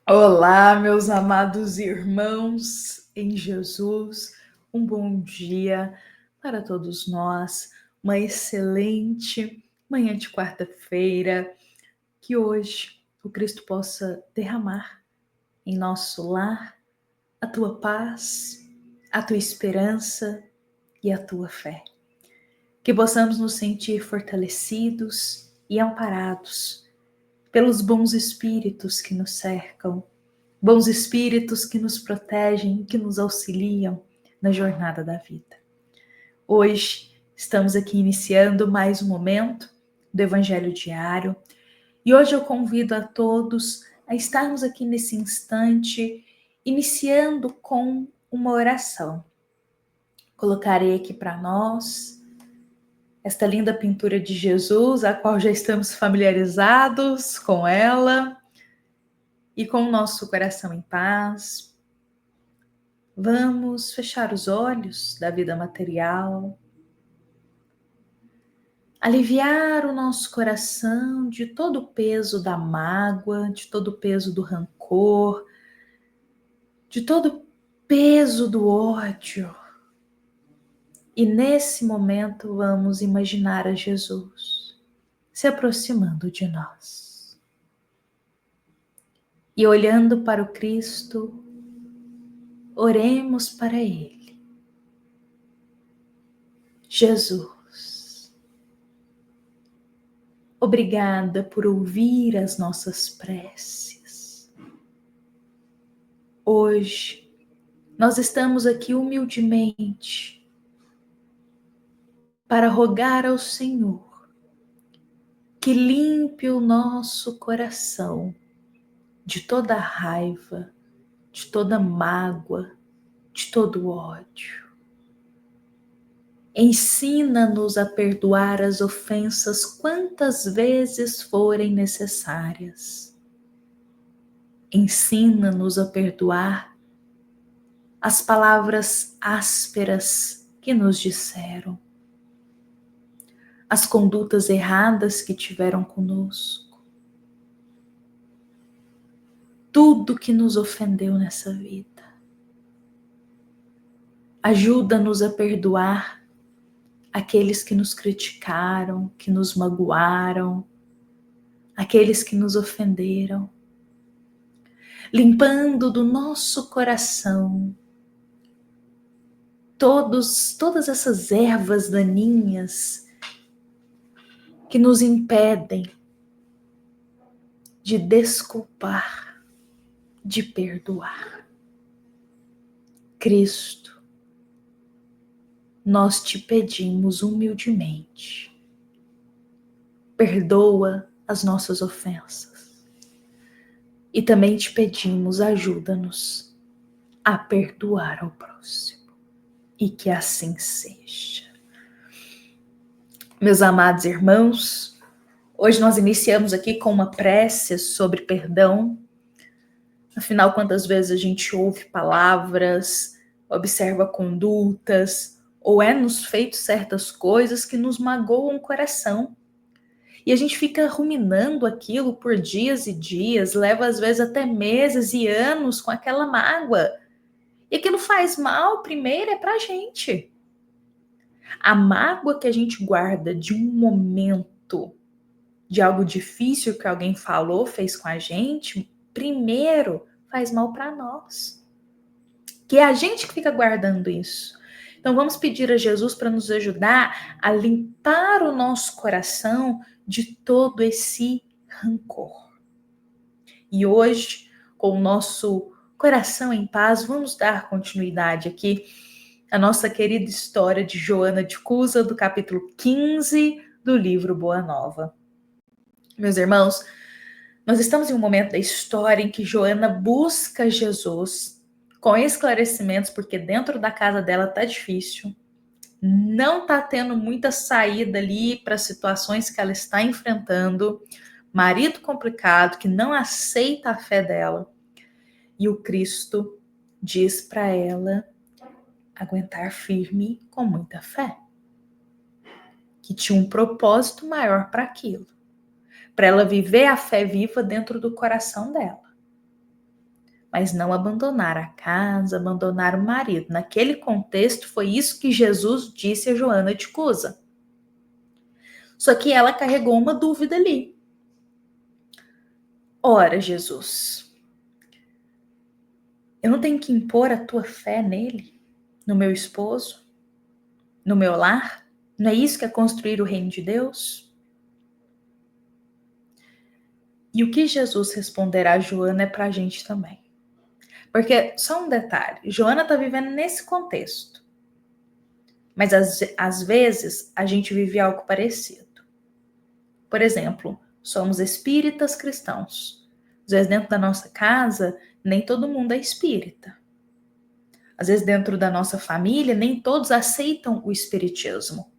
Olá, meus amados irmãos em Jesus, um bom dia para todos nós, uma excelente manhã de quarta-feira, que hoje o Cristo possa derramar em nosso lar a tua paz, a tua esperança e a tua fé. Que possamos nos sentir fortalecidos e amparados pelos bons espíritos que nos cercam, bons espíritos que nos protegem, que nos auxiliam na jornada da vida. Hoje estamos aqui iniciando mais um momento do Evangelho Diário e hoje eu convido a todos a estarmos aqui nesse instante, iniciando com uma oração. Colocarei aqui para nós esta linda pintura de Jesus, a qual já estamos familiarizados com ela e com o nosso coração em paz. Vamos fechar os olhos da vida material, aliviar o nosso coração de todo o peso da mágoa, de todo o peso do rancor, de todo o peso do ódio. E nesse momento vamos imaginar a Jesus se aproximando de nós. E olhando para o Cristo, oremos para Ele. Jesus, obrigada por ouvir as nossas preces. Hoje, nós estamos aqui humildemente para rogar ao Senhor que limpe o nosso coração de toda raiva, de toda mágoa, de todo ódio. Ensina-nos a perdoar as ofensas quantas vezes forem necessárias. Ensina-nos a perdoar as palavras ásperas que nos disseram, as condutas erradas que tiveram conosco, tudo que nos ofendeu nessa vida. Ajuda-nos a perdoar aqueles que nos criticaram, que nos magoaram, aqueles que nos ofenderam, limpando do nosso coração todas essas ervas daninhas que nos impedem de desculpar, de perdoar. Cristo, nós te pedimos humildemente, perdoa as nossas ofensas. E também te pedimos, ajuda-nos a perdoar ao próximo. E que assim seja. Meus amados irmãos, hoje nós iniciamos aqui com uma prece sobre perdão. Afinal, quantas vezes a gente ouve palavras, observa condutas, ou nos feito certas coisas que nos magoam o coração. E a gente fica ruminando aquilo por dias e dias, leva às vezes até meses e anos com aquela mágoa. E aquilo faz mal, primeiro, é pra gente. A mágoa que a gente guarda de um momento, de algo difícil que alguém falou, fez com a gente, primeiro faz mal para nós. Que é a gente que fica guardando isso. Então vamos pedir a Jesus para nos ajudar a limpar o nosso coração de todo esse rancor. E hoje, com o nosso coração em paz, vamos dar continuidade aqui à nossa querida história de Joana de Cusa, do capítulo 15 do livro Boa Nova. Meus irmãos, nós estamos em um momento da história em que Joana busca Jesus com esclarecimentos, porque dentro da casa dela tá difícil, não tá tendo muita saída ali para situações que ela está enfrentando, marido complicado que não aceita a fé dela, e o Cristo diz para ela aguentar firme com muita fé, que tinha um propósito maior para aquilo, para ela viver a fé viva dentro do coração dela. mas não abandonar a casa, abandonar o marido. Naquele contexto, foi isso que Jesus disse a Joana de Cusa. Só que ela carregou uma dúvida ali. Ora, Jesus, eu não tenho que impor a tua fé nele, no meu esposo, no meu lar? Não é isso que é construir o reino de Deus? E o que Jesus responderá a Joana é para a gente também. Porque, só um detalhe, Joana está vivendo nesse contexto. Mas às vezes a gente vive algo parecido. Por exemplo, somos espíritas cristãos. Às vezes dentro da nossa casa, nem todo mundo é espírita. Às vezes dentro da nossa família, nem todos aceitam o espiritismo.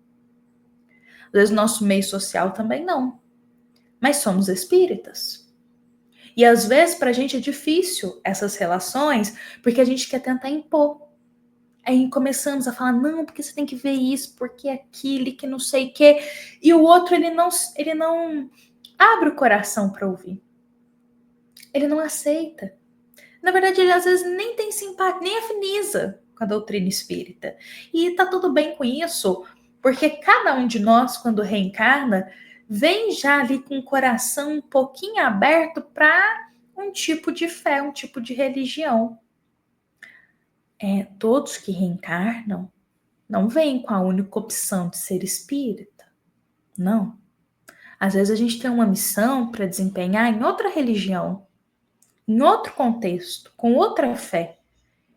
Às vezes nosso meio social também não. Mas somos espíritas. E às vezes para a gente é difícil essas relações, porque a gente quer tentar impor. Aí começamos a falar, não, porque você tem que ver isso, porque aquilo, que não sei o quê. E o outro, ele não abre o coração para ouvir. Ele não aceita. Na verdade, ele às vezes nem tem simpatia, nem afiniza com a doutrina espírita. E tá tudo bem com isso, porque cada um de nós, quando reencarna, vem já ali com o coração um pouquinho aberto para um tipo de fé, um tipo de religião. Todos que reencarnam não vêm com a única opção de ser espírita. Não. Às vezes a gente tem uma missão para desempenhar em outra religião, em outro contexto, com outra fé.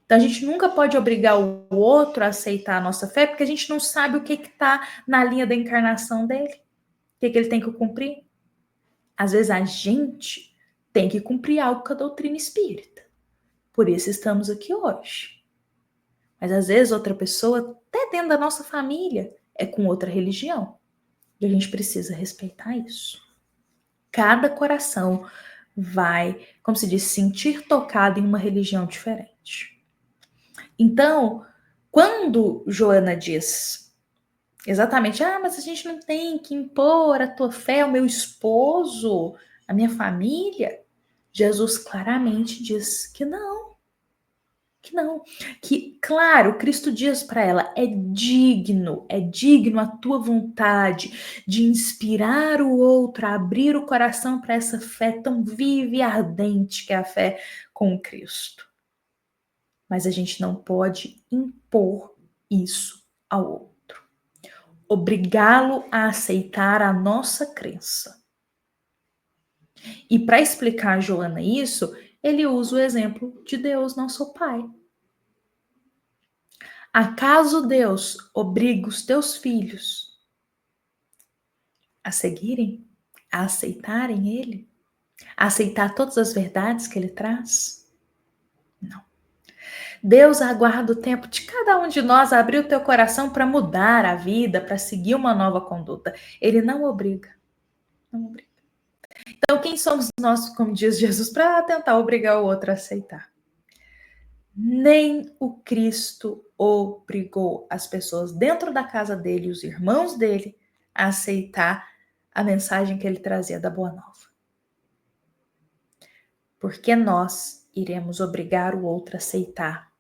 Então a gente nunca pode obrigar o outro a aceitar a nossa fé, porque a gente não sabe o que está na linha da encarnação dele, o que ele tem que cumprir. Às vezes a gente tem que cumprir algo com a doutrina espírita. Por isso estamos aqui hoje. Mas às vezes outra pessoa, até dentro da nossa família, é com outra religião. E a gente precisa respeitar isso. Cada coração vai, como se diz, sentir tocado em uma religião diferente. Então, quando Joana diz exatamente, mas a gente não tem que impor a tua fé ao meu esposo, à minha família, Jesus claramente diz que não. Que, claro, Cristo diz para ela, é digno a tua vontade de inspirar o outro, a abrir o coração para essa fé tão viva e ardente que é a fé com Cristo. Mas a gente não pode impor isso ao outro, obrigá-lo a aceitar a nossa crença. E para explicar a Joana isso, ele usa o exemplo de Deus, nosso Pai. Acaso Deus obriga os teus filhos a seguirem, a aceitarem Ele? A aceitar todas as verdades que Ele traz? Não. Deus aguarda o tempo de cada um de nós abrir o teu coração para mudar a vida, para seguir uma nova conduta. Ele não obriga. Não obriga. Então, quem somos nós, como diz Jesus, para tentar obrigar o outro a aceitar? Nem o Cristo obrigou as pessoas dentro da casa dele, os irmãos dele, a aceitar a mensagem que ele trazia da Boa Nova. Porque nós iremos obrigar o outro a aceitar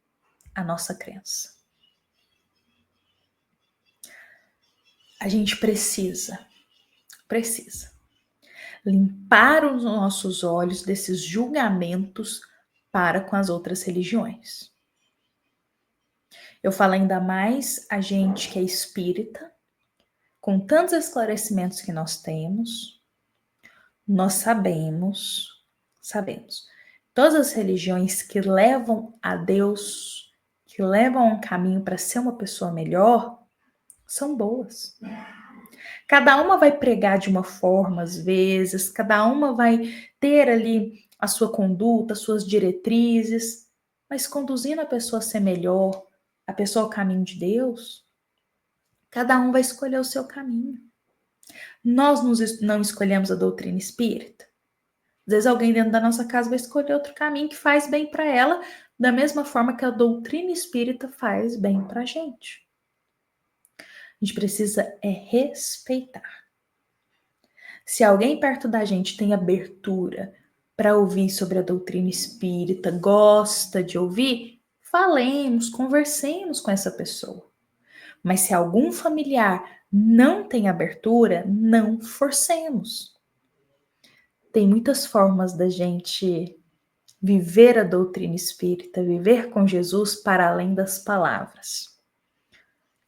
a nossa crença. A gente precisa limpar os nossos olhos desses julgamentos para com as outras religiões. Eu falo ainda mais a gente que é espírita, com tantos esclarecimentos que nós temos, nós sabemos, todas as religiões que levam a Deus, que levam a um caminho para ser uma pessoa melhor, são boas. Cada uma vai pregar de uma forma, às vezes, cada uma vai ter ali a sua conduta, as suas diretrizes, mas conduzindo a pessoa a ser melhor, a pessoa ao caminho de Deus, cada um vai escolher o seu caminho. Nós não escolhemos a doutrina espírita. Às vezes alguém dentro da nossa casa vai escolher outro caminho que faz bem para ela, da mesma forma que a doutrina espírita faz bem para a gente. A gente precisa respeitar. Se alguém perto da gente tem abertura para ouvir sobre a doutrina espírita, gosta de ouvir, falemos, conversemos com essa pessoa. Mas se algum familiar não tem abertura, não forcemos. Tem muitas formas da gente viver a doutrina espírita, viver com Jesus para além das palavras.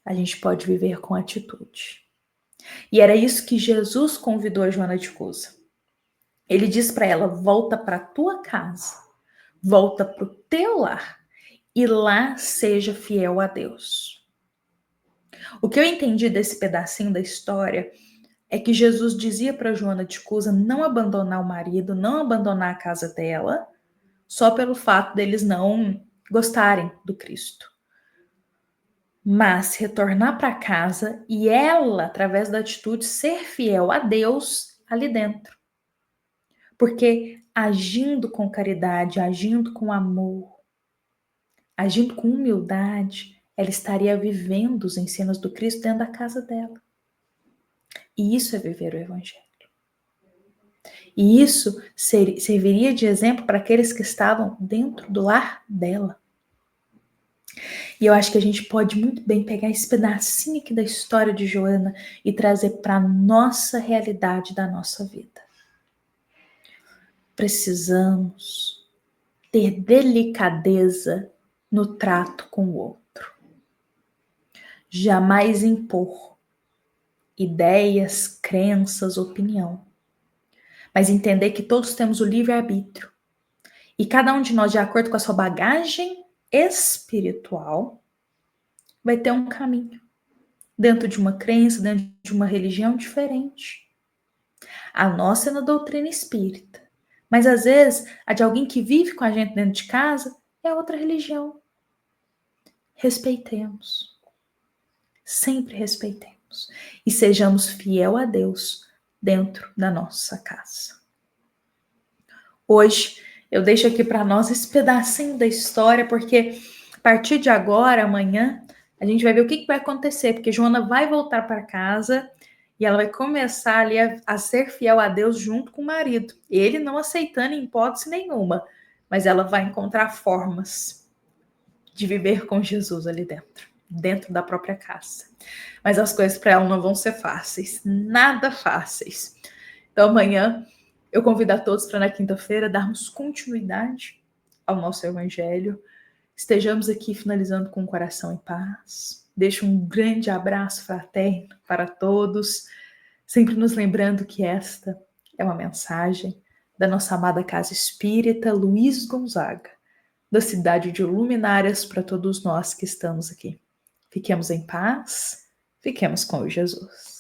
A gente pode viver com atitude. E era isso que Jesus convidou a Joana de Cusa. Ele diz para ela: volta para a tua casa, volta para o teu lar e lá seja fiel a Deus. O que eu entendi desse pedacinho da história é que Jesus dizia para Joana de Cusa não abandonar o marido, não abandonar a casa dela, só pelo fato deles não gostarem do Cristo. Mas retornar para casa e ela, através da atitude, ser fiel a Deus ali dentro. Porque agindo com caridade, agindo com amor, agindo com humildade, ela estaria vivendo os ensinos do Cristo dentro da casa dela. E isso é viver o Evangelho. E isso serviria de exemplo para aqueles que estavam dentro do lar dela. E eu acho que a gente pode muito bem pegar esse pedacinho aqui da história de Joana e trazer para a nossa realidade da nossa vida. Precisamos ter delicadeza no trato com o outro. Jamais impor ideias, crenças, opinião. Mas entender que todos temos o livre-arbítrio. E cada um de nós, de acordo com a sua bagagem espiritual, vai ter um caminho. Dentro de uma crença, dentro de uma religião diferente. A nossa é na doutrina espírita. Mas às vezes, a de alguém que vive com a gente dentro de casa é outra religião. Respeitemos. Sempre respeitemos. E sejamos fiel a Deus dentro da nossa casa. Hoje, eu deixo aqui para nós esse pedacinho da história, porque a partir de agora, amanhã, a gente vai ver o que vai acontecer, porque Joana vai voltar para casa e ela vai começar ali a ser fiel a Deus junto com o marido. Ele não aceitando em hipótese nenhuma, mas ela vai encontrar formas de viver com Jesus ali dentro da própria casa. Mas as coisas para ela não vão ser fáceis, nada fáceis. Então amanhã eu convido a todos para na quinta-feira darmos continuidade ao nosso Evangelho. Estejamos aqui finalizando com o coração em paz. Deixo um grande abraço fraterno para todos, sempre nos lembrando que esta é uma mensagem da nossa amada Casa Espírita Luiz Gonzaga, da cidade de Luminárias, para todos nós que estamos aqui. Fiquemos em paz, fiquemos com Jesus.